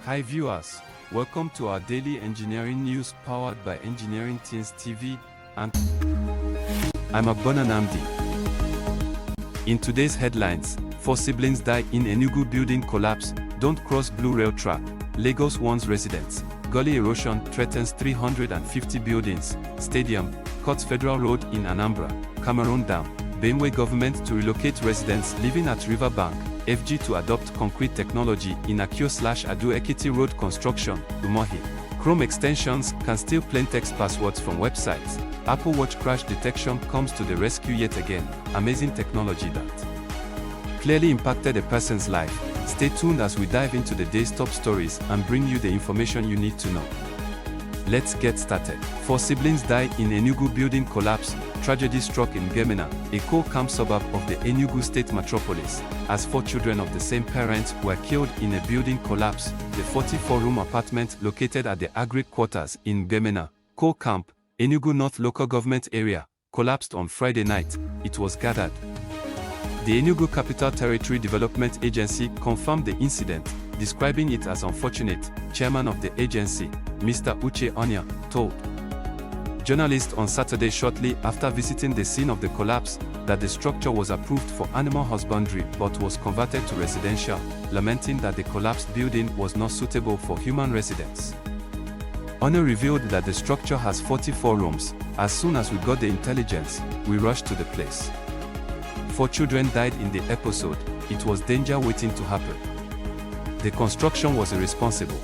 Hi viewers, welcome to our daily engineering news powered by Engineering Teens TV, and I'm Agbona Namdi. In today's headlines, 4 siblings die in Enugu building collapse, don't cross blue rail track, Lagos warns residents, gully erosion threatens 350 buildings, stadium, cuts federal road in Anambra, Cameroon dam, Benue government to relocate residents living at riverbank, FG to adopt concrete technology in Akio/Ado Ekiti road construction, Umohi. Chrome extensions can steal plaintext passwords from websites. Apple Watch crash detection comes to the rescue yet again. Amazing technology that clearly impacted a person's life. Stay tuned as we dive into the day's top stories and bring you the information you need to know. Let's get started. 4 siblings die in Enugu building collapse. Tragedy struck in Gemena, a coal camp suburb of the Enugu state metropolis, as 4 children of the same parents were killed in a building collapse. The 44-room apartment located at the Agric quarters in Gemena, coal camp, Enugu North local government area, collapsed on Friday night, it was gathered. The Enugu Capital Territory Development Agency confirmed the incident, describing it as unfortunate. Chairman of the agency, Mr. Uche Onya, told journalists on Saturday shortly after visiting the scene of the collapse that the structure was approved for animal husbandry but was converted to residential, lamenting that the collapsed building was not suitable for human residence. Onya revealed that the structure has 44 rooms. As soon as we got the intelligence, we rushed to the place. 4 children died in the episode. It was danger waiting to happen. The construction was irresponsible.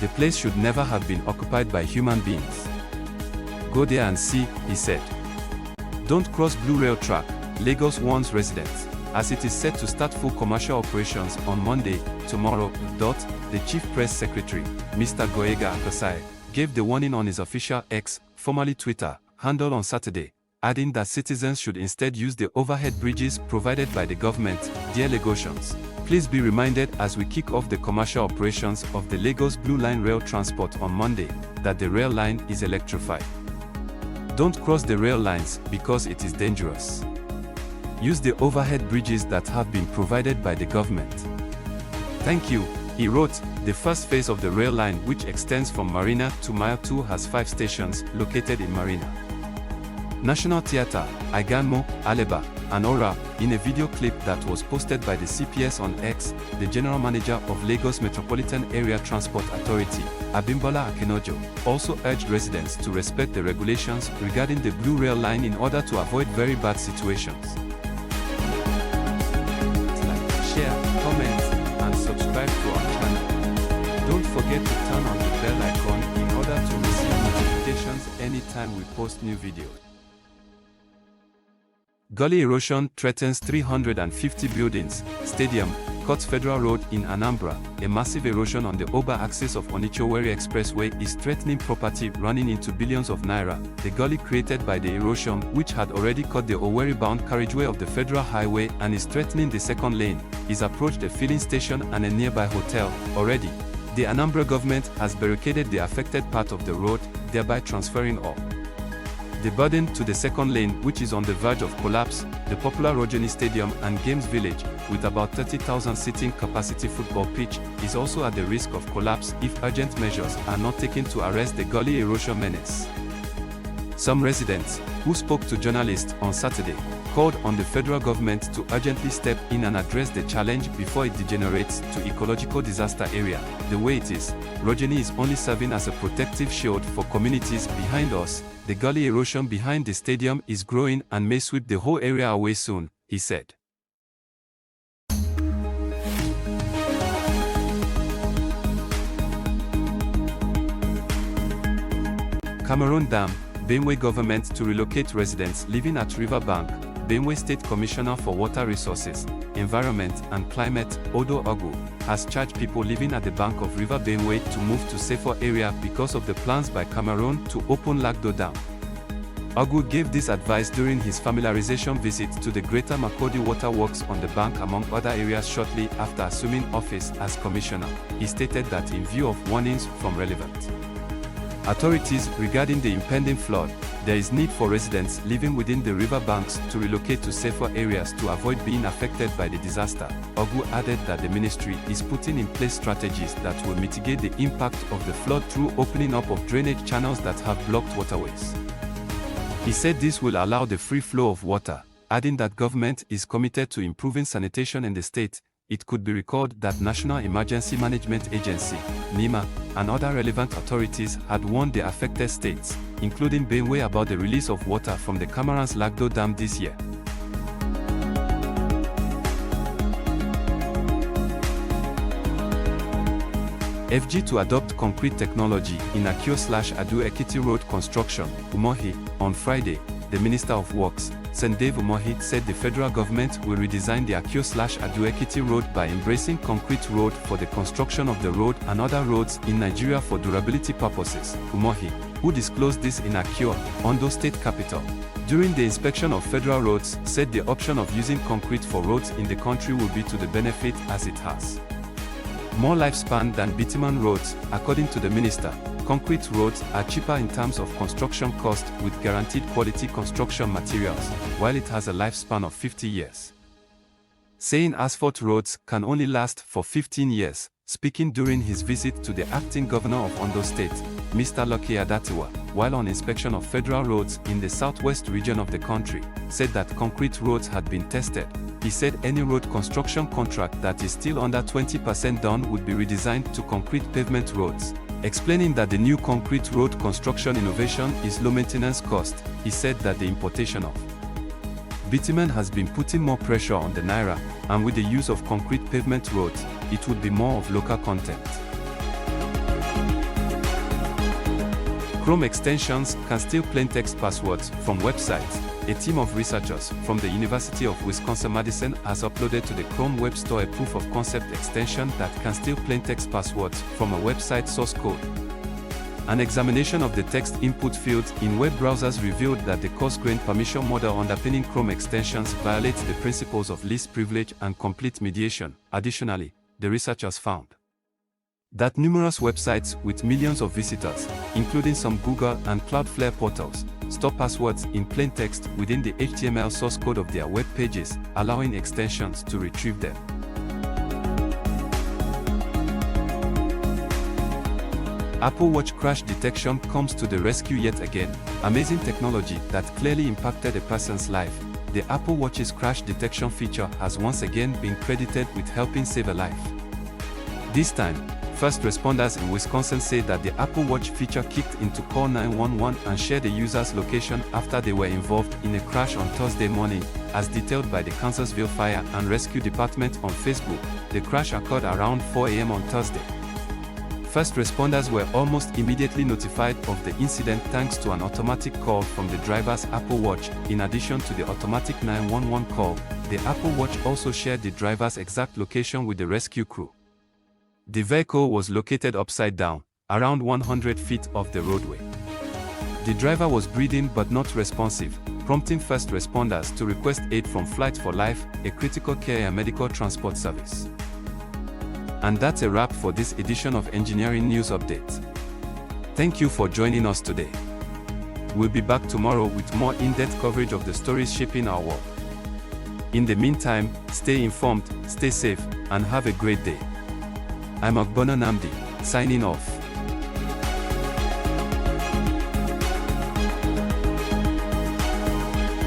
The place should never have been occupied by human beings. Go there and see, he said. Don't cross blue rail track, Lagos warns residents. As it is set to start full commercial operations on Monday, tomorrow, the Chief Press Secretary, Mr. Goega Akosai, gave the warning on his official X, formerly Twitter, handle on Saturday, adding that citizens should instead use the overhead bridges provided by the government. Dear Lagosians, please be reminded as we kick off the commercial operations of the Lagos Blue Line rail transport on Monday, that the rail line is electrified. Don't cross the rail lines because it is dangerous. Use the overhead bridges that have been provided by the government. Thank you, he wrote. The first phase of the rail line, which extends from Marina to Mile 2, has 5 stations located in Marina. National Theatre, Iganmo, Aleba, and Ora. In a video clip that was posted by the CPS on X, the General Manager of Lagos Metropolitan Area Transport Authority, Abimbola Akinojo, also urged residents to respect the regulations regarding the Blue Rail line in order to avoid very bad situations. Like, share, comment, and subscribe to our channel. Don't forget to turn on the bell icon in order to receive notifications anytime we post new videos. Gully erosion threatens 350 buildings, stadium, cuts federal road in Anambra. A massive erosion on the Oba axis of Onitsha-Owerri Expressway is threatening property running into billions of naira. The gully created by the erosion, which had already cut the Owerri-bound carriageway of the federal highway and is threatening the second lane, is approached a filling station and a nearby hotel. Already, the Anambra government has barricaded the affected part of the road, thereby transferring all the burden to the second lane, which is on the verge of collapse. The popular Rojeni Stadium and Games Village, with about 30,000 seating capacity football pitch, is also at the risk of collapse if urgent measures are not taken to arrest the gully erosion menace. Some residents, who spoke to journalists on Saturday, called on the federal government to urgently step in and address the challenge before it degenerates to ecological disaster area. The way it is, Rojeni is only serving as a protective shield for communities behind us. The gully erosion behind the stadium is growing and may sweep the whole area away soon, he said. Cameroon dam, Benue government to relocate residents living at riverbank. Benue State Commissioner for Water Resources, Environment and Climate, Odo Ogu, has charged people living at the bank of River Benue to move to safer area because of the plans by Cameroon to open Lagdo Dam. Ogu gave this advice during his familiarization visit to the Greater Makurdi Water Works on the bank among other areas shortly after assuming office as commissioner. He stated that in view of warnings from relevant Authorities regarding the impending flood, there is need for residents living within the river banks to relocate to safer areas to avoid being affected by the disaster. Ogu added that the ministry is putting in place strategies that will mitigate the impact of the flood through opening up of drainage channels that have blocked waterways. He said this will allow the free flow of water, adding that government is committed to improving sanitation in the state. It could be recalled that National Emergency Management Agency, NEMA, and other relevant authorities had warned the affected states, including Benue, about the release of water from the Cameroon's Lagdo Dam this year. FG to adopt concrete technology in Akio/Ado Ekiti Road construction, Umohi. On Friday, the Minister of Works, Sendave Umohi, said the federal government will redesign the Akio/Ado Ekiti Road by embracing concrete road for the construction of the road and other roads in Nigeria for durability purposes. Umohi, who disclosed this in Akio, Ondo State Capital, during the inspection of federal roads, said the option of using concrete for roads in the country will be to the benefit as it has more lifespan than bitumen roads. According to the minister, concrete roads are cheaper in terms of construction cost with guaranteed quality construction materials, while it has a lifespan of 50 years. Saying asphalt roads can only last for 15 years, speaking during his visit to the acting governor of Ondo State, Mr. Lucky Adatiwa, while on inspection of federal roads in the southwest region of the country, said that concrete roads had been tested. He said any road construction contract that is still under 20% done would be redesigned to concrete pavement roads. Explaining that the new concrete road construction innovation is low maintenance cost, he said that the importation of bitumen has been putting more pressure on the naira, and with the use of concrete pavement roads, it would be more of local content. Chrome extensions can steal plaintext passwords from websites. A team of researchers from the University of Wisconsin-Madison has uploaded to the Chrome Web Store a proof-of-concept extension that can steal plaintext passwords from a website source code. An examination of the text input fields in web browsers revealed that the coarse-grained permission model underpinning Chrome extensions violates the principles of least privilege and complete mediation. Additionally, the researchers found that numerous websites with millions of visitors, including some Google and Cloudflare portals, store passwords in plain text within the HTML source code of their web pages, allowing extensions to retrieve them. Apple Watch crash detection comes to the rescue yet again. Amazing technology that clearly impacted a person's life. The Apple Watch's crash detection feature has once again been credited with helping save a life. This time, first responders in Wisconsin say that the Apple Watch feature kicked in to call 911 and share the user's location after they were involved in a crash on Thursday morning, as detailed by the Kansasville Fire and Rescue Department on Facebook. The crash occurred around 4 a.m. on Thursday. First responders were almost immediately notified of the incident thanks to an automatic call from the driver's Apple Watch. In addition to the automatic 911 call, the Apple Watch also shared the driver's exact location with the rescue crew. The vehicle was located upside down, around 100 feet off the roadway. The driver was breathing but not responsive, prompting first responders to request aid from Flight for Life, a critical care and medical transport service. And that's a wrap for this edition of Engineering News Update. Thank you for joining us today. We'll be back tomorrow with more in-depth coverage of the stories shaping our world. In the meantime, stay informed, stay safe, and have a great day. I'm Ogbonna Namdi, signing off.